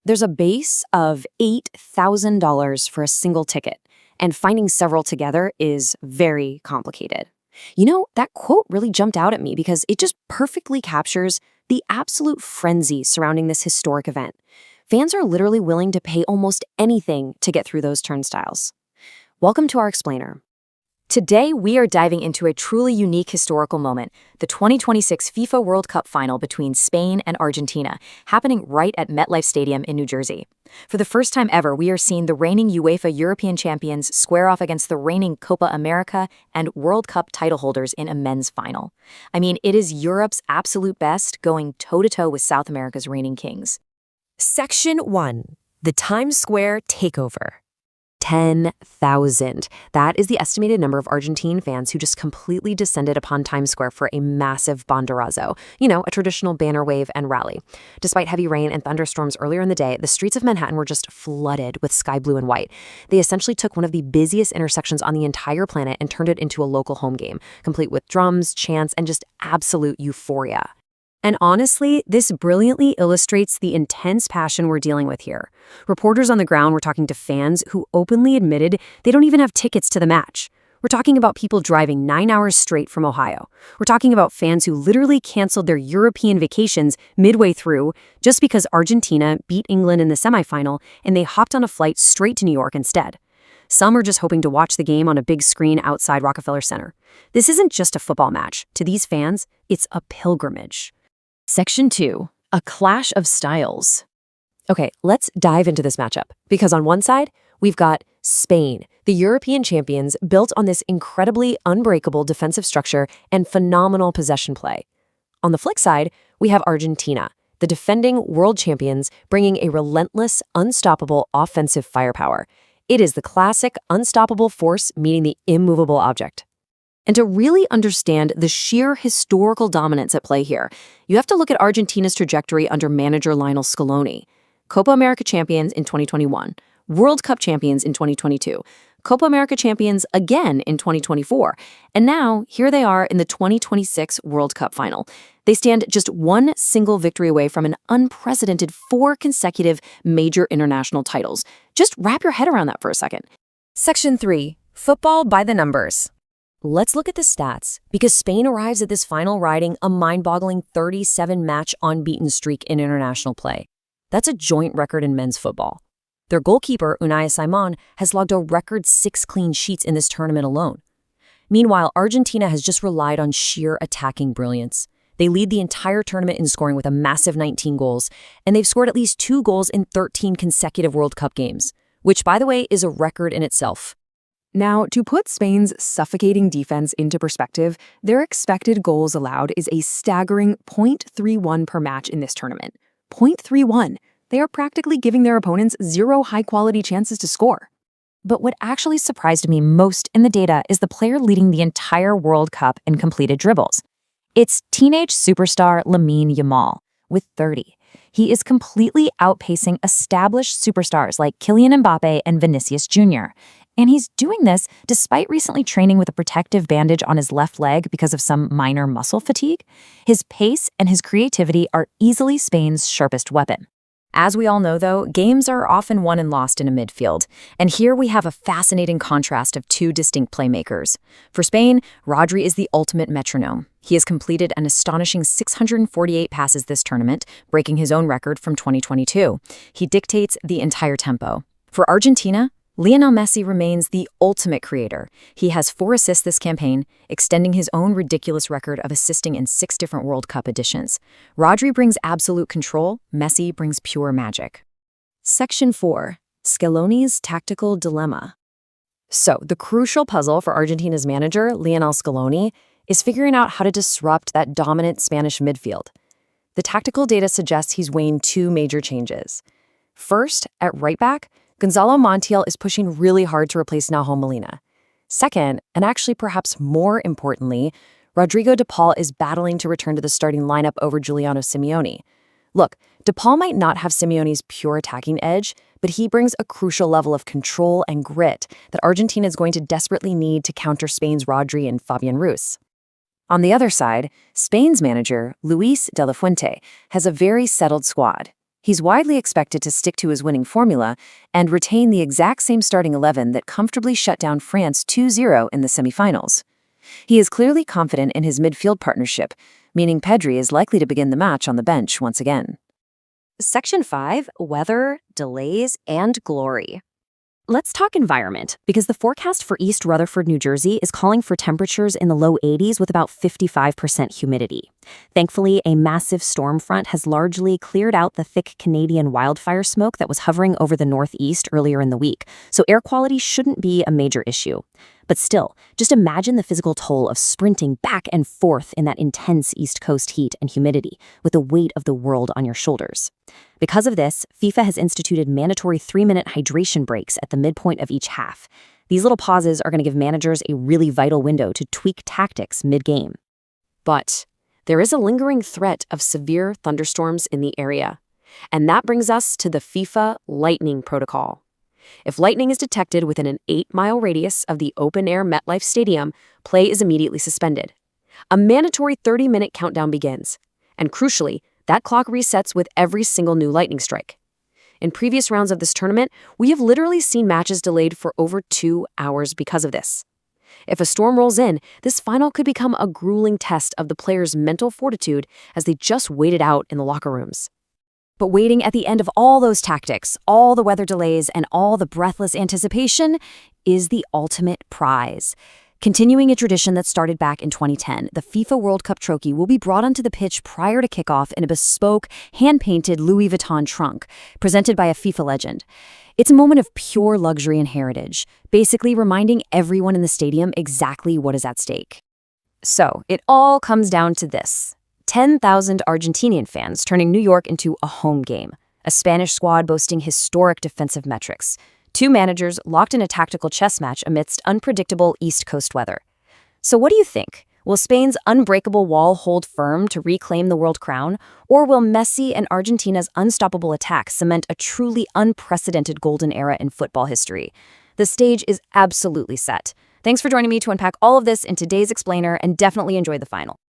There's a base of $8,000 for a single ticket, and finding several together is very complicated. That quote really jumped out at me because it just perfectly captures the absolute frenzy surrounding this historic event. Fans are literally willing to pay almost anything to get through those turnstiles. Welcome to our explainer. Today, we are diving into a truly unique historical moment, the 2026 FIFA World Cup final between Spain and Argentina, happening right at MetLife Stadium in New Jersey. For the first time ever, we are seeing the reigning UEFA European champions square off against the reigning Copa America and World Cup title holders in a men's final. I mean, it is Europe's absolute best going toe-to-toe with South America's reigning kings. Section 1. The Times Square Takeover. 10,000. That is the estimated number of Argentine fans who just completely descended upon Times Square for a massive banderazo, a traditional banner wave and rally. Despite heavy rain and thunderstorms earlier in the day, the streets of Manhattan were just flooded with sky blue and white. They essentially took one of the busiest intersections on the entire planet and turned it into a local home game, complete with drums, chants, and just absolute euphoria. And honestly, this brilliantly illustrates the intense passion we're dealing with here. Reporters on the ground were talking to fans who openly admitted they don't even have tickets to the match. We're talking about people driving 9 hours straight from Ohio. We're talking about fans who literally canceled their European vacations midway through just because Argentina beat England in the semifinal and they hopped on a flight straight to New York instead. Some are just hoping to watch the game on a big screen outside Rockefeller Center. This isn't just a football match. To these fans, it's a pilgrimage. Section 2. A Clash of Styles. Okay, let's dive into this matchup, because on one side, we've got Spain, the European champions built on this incredibly unbreakable defensive structure and phenomenal possession play. On the flip side, we have Argentina, the defending world champions bringing a relentless, unstoppable offensive firepower. It is the classic unstoppable force meeting the immovable object. And to really understand the sheer historical dominance at play here, you have to look at Argentina's trajectory under manager Lionel Scaloni. Copa America champions in 2021, World Cup champions in 2022, Copa America champions again in 2024, and now here they are in the 2026 World Cup final. They stand just one single victory away from an unprecedented 4 consecutive major international titles. Just wrap your head around that for a second. Section 3. Football by the Numbers. Let's look at the stats, because Spain arrives at this final riding a mind-boggling 37-match unbeaten streak in international play. That's a joint record in men's football. Their goalkeeper, Unai Simon, has logged a record 6 clean sheets in this tournament alone. Meanwhile, Argentina has just relied on sheer attacking brilliance. They lead the entire tournament in scoring with a massive 19 goals, and they've scored at least 2 goals in 13 consecutive World Cup games, which, by the way, is a record in itself. Now, to put Spain's suffocating defense into perspective, their expected goals allowed is a staggering 0.31 per match in this tournament. 0.31. They are practically giving their opponents 0 high-quality chances to score. But what actually surprised me most in the data is the player leading the entire World Cup in completed dribbles. It's teenage superstar Lamine Yamal, with 30. He is completely outpacing established superstars like Kylian Mbappe and Vinicius Jr., and he's doing this despite recently training with a protective bandage on his left leg because of some minor muscle fatigue. His pace and his creativity are easily Spain's sharpest weapon. As we all know, though, games are often won and lost in a midfield. And here we have a fascinating contrast of 2 distinct playmakers. For Spain, Rodri is the ultimate metronome. He has completed an astonishing 648 passes this tournament, breaking his own record from 2022. He dictates the entire tempo. For Argentina, Lionel Messi remains the ultimate creator. He has 4 assists this campaign, extending his own ridiculous record of assisting in 6 different World Cup editions. Rodri brings absolute control, Messi brings pure magic. Section 4. Scaloni's Tactical Dilemma. So, the crucial puzzle for Argentina's manager, Lionel Scaloni, is figuring out how to disrupt that dominant Spanish midfield. The tactical data suggests he's weighing 2 major changes. First, at right back, Gonzalo Montiel is pushing really hard to replace Naho Molina. Second, and actually perhaps more importantly, Rodrigo de Paul is battling to return to the starting lineup over Giuliano Simeone. Look, de Paul might not have Simeone's pure attacking edge, but he brings a crucial level of control and grit that Argentina is going to desperately need to counter Spain's Rodri and Fabian Ruiz. On the other side, Spain's manager, Luis de la Fuente, has a very settled squad. He's widely expected to stick to his winning formula and retain the exact same starting 11 that comfortably shut down France 2-0 in the semifinals. He is clearly confident in his midfield partnership, meaning Pedri is likely to begin the match on the bench once again. Section 5, Weather, Delays, and Glory. Let's talk environment, because the forecast for East Rutherford, New Jersey is calling for temperatures in the low 80s with about 55% humidity. Thankfully, a massive storm front has largely cleared out the thick Canadian wildfire smoke that was hovering over the Northeast earlier in the week, so air quality shouldn't be a major issue. But still, just imagine the physical toll of sprinting back and forth in that intense East Coast heat and humidity with the weight of the world on your shoulders. Because of this, FIFA has instituted mandatory 3-minute hydration breaks at the midpoint of each half. These little pauses are going to give managers a really vital window to tweak tactics mid-game. But there is a lingering threat of severe thunderstorms in the area. And that brings us to the FIFA Lightning Protocol. If lightning is detected within an 8-mile radius of the open-air MetLife Stadium, play is immediately suspended. A mandatory 30-minute countdown begins. And crucially, that clock resets with every single new lightning strike. In previous rounds of this tournament, we have literally seen matches delayed for over 2 hours because of this. If a storm rolls in, this final could become a grueling test of the players' mental fortitude as they just wait it out in the locker rooms. But waiting at the end of all those tactics, all the weather delays, and all the breathless anticipation is the ultimate prize. Continuing a tradition that started back in 2010, the FIFA World Cup trophy will be brought onto the pitch prior to kickoff in a bespoke, hand-painted Louis Vuitton trunk, presented by a FIFA legend. It's a moment of pure luxury and heritage, basically reminding everyone in the stadium exactly what is at stake. So, it all comes down to this. 10,000 Argentinian fans turning New York into a home game, a Spanish squad boasting historic defensive metrics, 2 managers locked in a tactical chess match amidst unpredictable East Coast weather. So what do you think? Will Spain's unbreakable wall hold firm to reclaim the world crown, or will Messi and Argentina's unstoppable attack cement a truly unprecedented golden era in football history? The stage is absolutely set. Thanks for joining me to unpack all of this in today's explainer, and definitely enjoy the final.